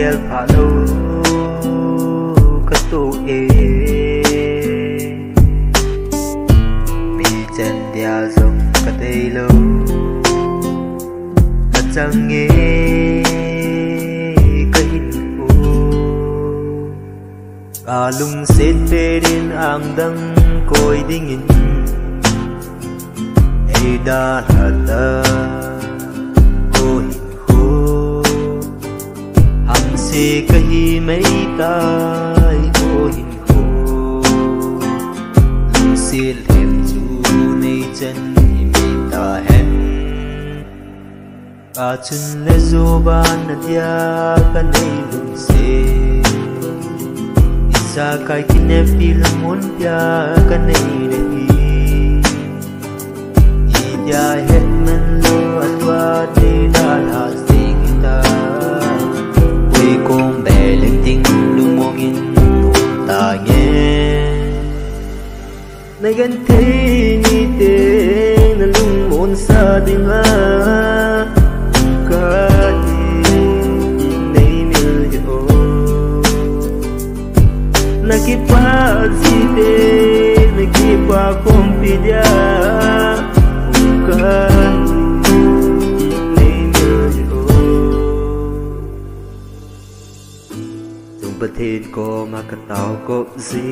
biel palo katu mi chen dia zong katei lo chang nghe kahin u alung set perin ang dang koi dingin da hata से कहीं mấy tai cô hình cô lung xe lem chu nay chân mi ta hen ba chân le zo ban na dia ka nay lung xe isa kai kine pil mon pya ka nay re i dia het men lo atwa de da la sing ta con bè lên tiếng luôn mong in ta nghe nay gần thế như thế là luôn muốn xa tiếng ha cả nay miêu yo na kipa si te na kipa kompidia cảประเทศก็มากระเต่าก็ซี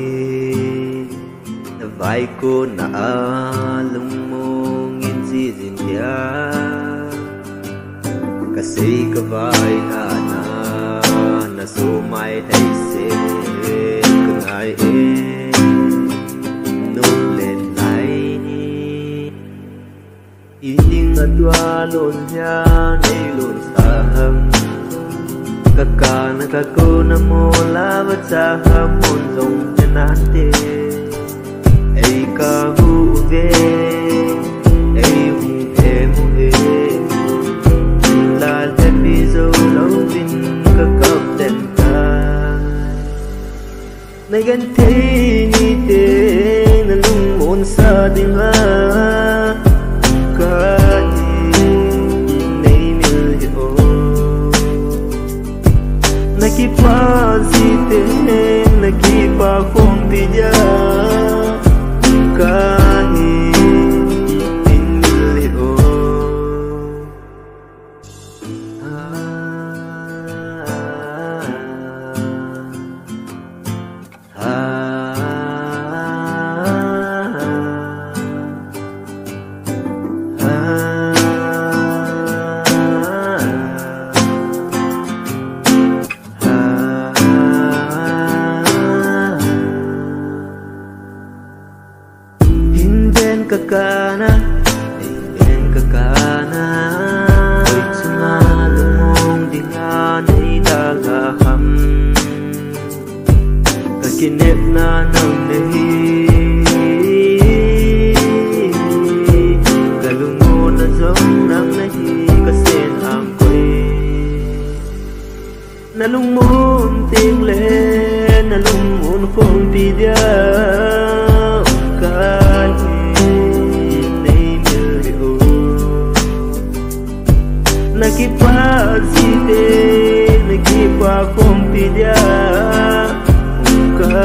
ไว้ก็น่าลุงมองยินซีสินยากะซีก็ไว้หานาสู้ไม่ได้เสียก็ไงนุ่มเล่นไหลอีนิ่งอัดว่าลุนยาในลุนสามkakana kakuna mola baca mun zong janate ei ka hu ve ei hu ve mu ve la te bi zo lo bin ka kap ten ta nay gan te ni te na lung mon sa ding ha ka nakipa zite nakipa kompidia kahi inleo kakana ben kakana oi chunga lumong dinga nei daga ham kakinep na nam nei kalungo na zong nam nei kasen am koi na lungmon ting le na lungmon kong pidia nakipa zite nakipa kompidia ka